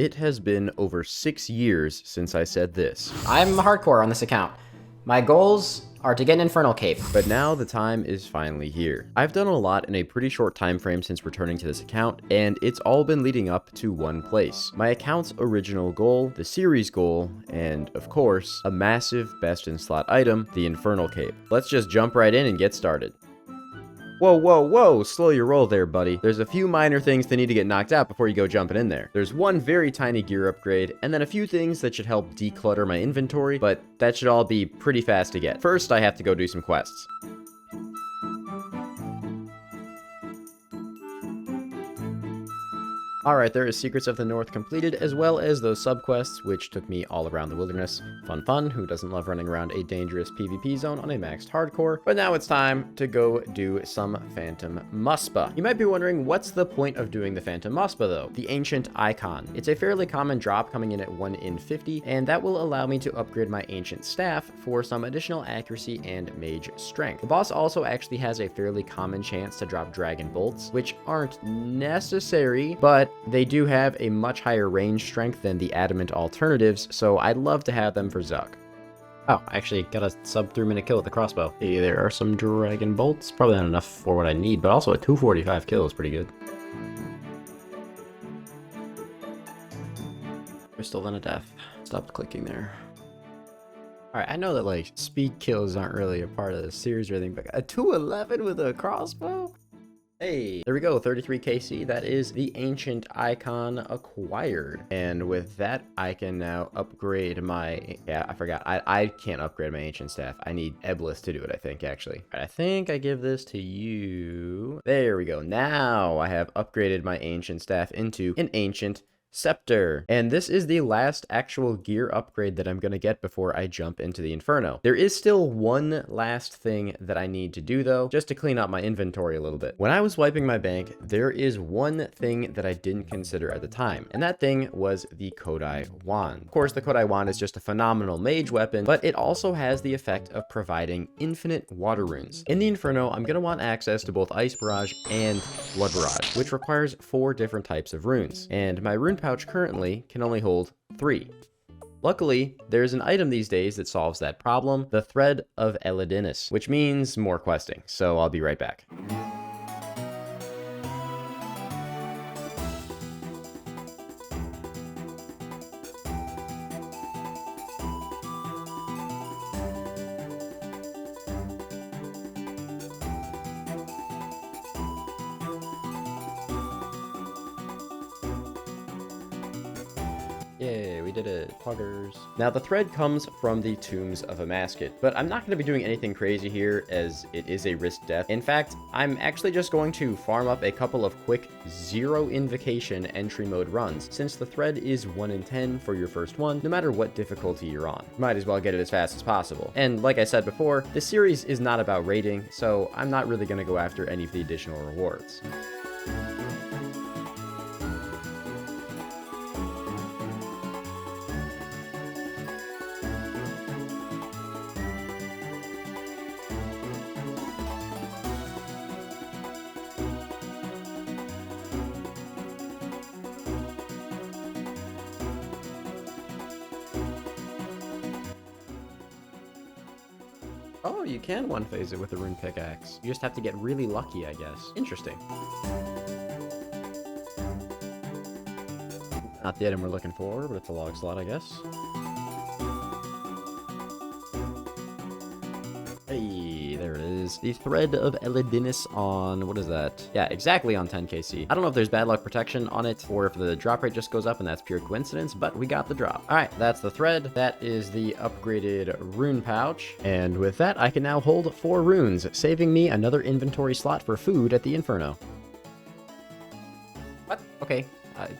It has been over 6 years since I said this. I'm hardcore on this account. My goals are to get an Infernal Cape. But now the time is finally here. I've done a lot in a pretty short time frame since returning to this account, and it's all been leading up to one place. My account's original goal, the series goal, and of course, a massive best in slot item, the Infernal Cape. Let's just jump right in and get started. Whoa, whoa, whoa, slow your roll there, buddy. There's a few minor things that need to get knocked out before you go jumping in there. There's one very tiny gear upgrade, and then a few things that should help declutter my inventory, but that should all be pretty fast to get. First, I have to go do some quests. Alright, there is Secrets of the North completed, as well as those subquests, which took me all around the wilderness. Fun fun, who doesn't love running around a dangerous PvP zone on a maxed hardcore? But now it's time to go do some Phantom Muspa. You might be wondering, what's the point of doing the Phantom Muspa though? The Ancient Icon. It's a fairly common drop coming in at 1 in 50, and that will allow me to upgrade my Ancient Staff for some additional accuracy and mage strength. The boss also actually has a fairly common chance to drop Dragon Bolts, which aren't necessary, but they do have a much higher range strength than the adamant alternatives, so I'd love to have them for Zuck. Oh, I actually got a sub 3-minute kill with the crossbow. Hey, there are some Dragon Bolts. Probably not enough for what I need, but also a 245 kill is pretty good. Crystal then a death. Stopped clicking there. Alright, I know that like speed kills aren't really a part of the series or anything, but a 211 with a crossbow? Hey, there we go, 33 KC. That is the Ancient Icon acquired. And with that, I can now upgrade my... Yeah, I forgot. I can't upgrade my Ancient Staff. I need Eblis to do it, I think, actually. I think I give this to you. There we go. Now I have upgraded my Ancient Staff into an Ancient Scepter. And this is the last actual gear upgrade that I'm going to get before I jump into the Inferno. There is still one last thing that I need to do though, just to clean up my inventory a little bit. When I was wiping my bank, there is one thing that I didn't consider at the time, and that thing was the Kodai Wand. Of course, the Kodai Wand is just a phenomenal mage weapon, but it also has the effect of providing infinite water runes. In the Inferno, I'm going to want access to both Ice Barrage and Blood Barrage, which requires 4 different types of runes, and my rune pouch currently can only hold 3. Luckily, there's an item these days that solves that problem, the Thread of Elidinus, which means more questing, so I'll be right back. Yay, we did it. Pluggers. Now, the thread comes from the Tombs of a Masket, but I'm not going to be doing anything crazy here as it is a risk death. In fact, I'm actually just going to farm up a couple of quick 0 invocation entry mode runs, since the thread is 1 in 10 for your first one, no matter what difficulty you're on. Might as well get it as fast as possible. And like I said before, this series is not about raiding, so I'm not really going to go after any of the additional rewards. Oh, you can one-phase it with a rune pickaxe. You just have to get really lucky, I guess. Interesting. Not the item we're looking for, but it's a log slot, I guess. Hey, there it is. The Thread of Elidinus on, what is that? Yeah, exactly on 10 KC. I don't know if there's bad luck protection on it, or if the drop rate just goes up and that's pure coincidence, but we got the drop. All right, that's the thread. That is the upgraded rune pouch. And with that, I can now hold 4 runes, saving me another inventory slot for food at the Inferno. What? Okay.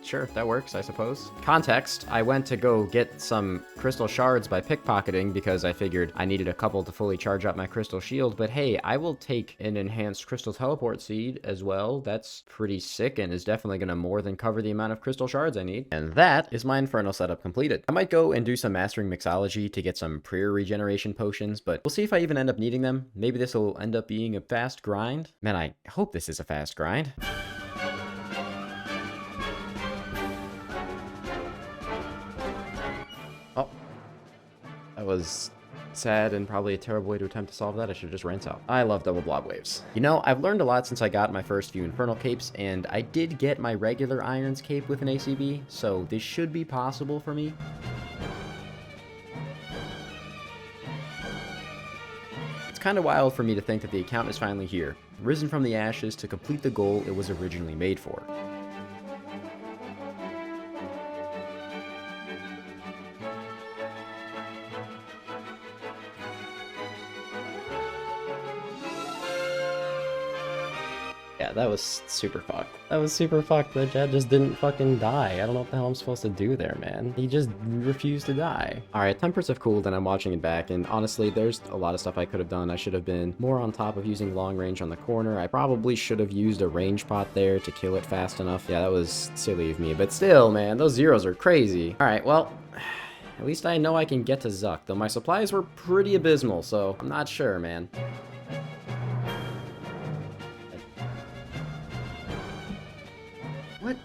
Sure, that works, I suppose. Context, I went to go get some crystal shards by pickpocketing because I figured I needed a couple to fully charge up my crystal shield, but hey, I will take an enhanced crystal teleport seed as well. That's pretty sick and is definitely going to more than cover the amount of crystal shards I need. And that is my Inferno setup completed. I might go and do some mastering mixology to get some prayer regeneration potions, but we'll see if I even end up needing them. Maybe this will end up being a fast grind. Man, I hope this is a fast grind. was sad and probably a terrible way to attempt to solve that. I should just rinse out. I love double blob waves. You know, I've learned a lot since I got my first few Infernal Capes, and I did get my regular Irons Cape with an ACB, so this should be possible for me. It's kind of wild for me to think that the account is finally here, risen from the ashes to complete the goal it was originally made for. Yeah, that was super fucked. That was super fucked. The Jed just didn't fucking die. I don't know what the hell I'm supposed to do there, man. He just refused to die. Alright, tempers have cooled and I'm watching it back, and honestly, there's a lot of stuff I could have done. I should have been more on top of using long range on the corner. I probably should have used a range pot there to kill it fast enough. Yeah, that was silly of me, but still, man, those zeros are crazy. Alright, well, at least I know I can get to Zuck, though my supplies were pretty abysmal, so I'm not sure, man. What?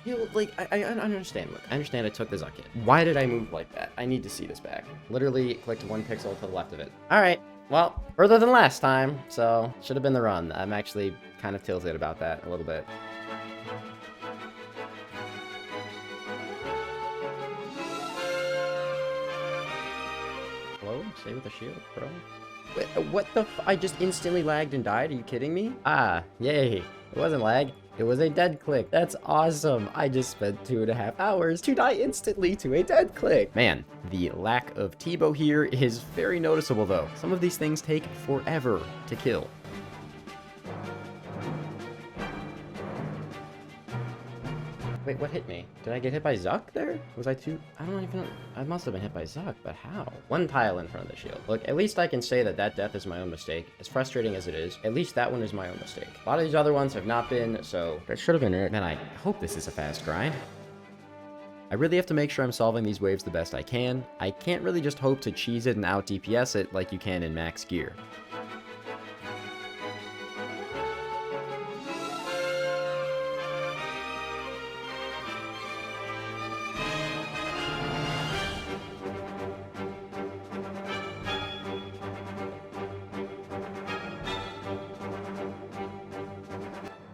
You know, like, I understand. Look, I understand I took the Zuck hit. Why did I move like that? I need to see this back. Literally clicked 1 pixel to the left of it. Alright, well, further than last time, so should have been the run. I'm actually kind of tilted about that a little bit. Hello? Stay with the shield, bro. Wait, what the f- I just instantly lagged and died? Are you kidding me? Ah, yay. It wasn't lag. It was a dead click. That's awesome. I just spent 2.5 hours to die instantly to a dead click. Man, the lack of T-bow here is very noticeable though. Some of these things take forever to kill. Wait, what hit me? Did I get hit by Zuck there? Was I too... I don't even know. I must have been hit by Zuck, but how? 1 tile in front of the shield. Look, at least I can say that that death is my own mistake. As frustrating as it is, at least that one is my own mistake. A lot of these other ones have not been, so that should have been it. Man, I hope this is a fast grind. I really have to make sure I'm solving these waves the best I can. I can't really just hope to cheese it and out DPS it like you can in max gear.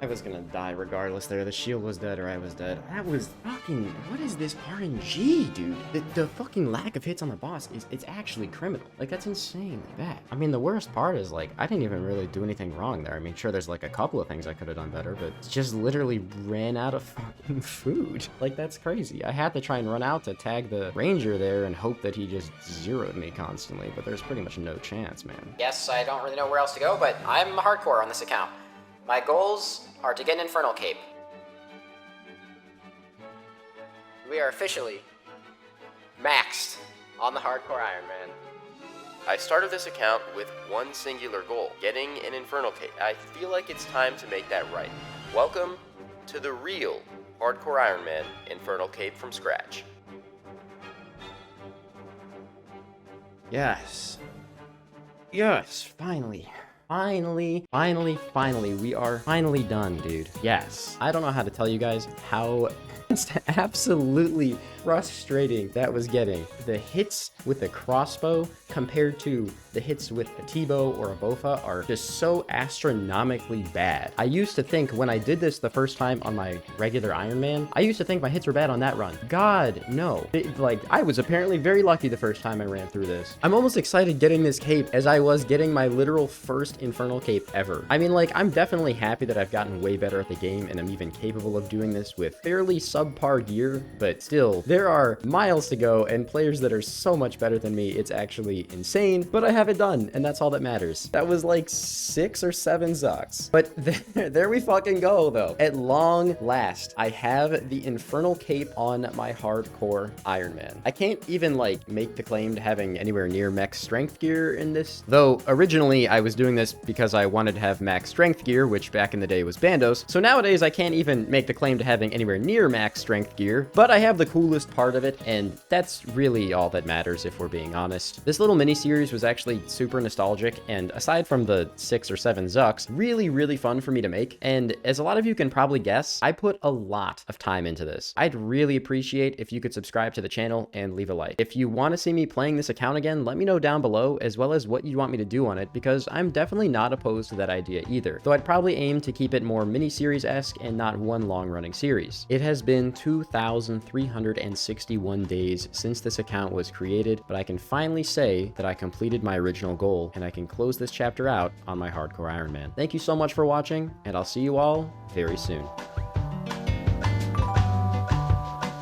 I was gonna die regardless there. The shield was dead or I was dead. That was fucking... What is this RNG, dude? The fucking lack of hits on the boss it's actually criminal. Like, that's insanely bad. I mean, the worst part is, like, I didn't even really do anything wrong there. I mean, sure, there's, like, a couple of things I could have done better, but just literally ran out of fucking food. Like, that's crazy. I had to try and run out to tag the ranger there and hope that he just zeroed me constantly, but there's pretty much no chance, man. Yes, I don't really know where else to go, but I'm hardcore on this account. My goals are to get an Infernal Cape. We are officially maxed on the Hardcore Iron Man. I started this account with one singular goal, getting an Infernal Cape. I feel like it's time to make that right. Welcome to the real Hardcore Iron Man Infernal Cape from scratch. Yes. Yes, finally. Finally, we are finally done, dude. Yes. I don't know how to tell you guys how absolutely frustrating that was getting. The hits with the crossbow compared to the hits with a T-bow or a Bofa are just so astronomically bad. I used to think when I did this the first time on my regular Iron Man, I used to think my hits were bad on that run. God, no. Like, I was apparently very lucky the first time I ran through this. I'm almost excited getting this cape as I was getting my literal first Infernal Cape ever. I mean, like, I'm definitely happy that I've gotten way better at the game and I'm even capable of doing this with fairly subpar gear, but still, there are miles to go and players that are so much better than me. It's actually insane, but I have it done, and that's all that matters. That was like 6 or 7 Zucks. But there we fucking go, though. At long last, I have the Infernal Cape on my hardcore Iron Man. I can't even, like, make the claim to having anywhere near max strength gear in this, though originally I was doing this because I wanted to have max strength gear, which back in the day was Bandos, so nowadays I can't even make the claim to having anywhere near max strength gear, but I have the coolest coolest part of it, and that's really all that matters if we're being honest. This little mini-series was actually super nostalgic, and aside from the 6 or 7 Zucks, really fun for me to make, and as a lot of you can probably guess, I put a lot of time into this. I'd really appreciate if you could subscribe to the channel and leave a like. If you want to see me playing this account again, let me know down below, as well as what you want me to do on it, because I'm definitely not opposed to that idea either, though I'd probably aim to keep it more mini-series-esque and not one long-running series. It has been 2,361 days since this account was created, but I can finally say that I completed my original goal, and I can close this chapter out on my Hardcore Iron Man. Thank you so much for watching, and I'll see you all very soon.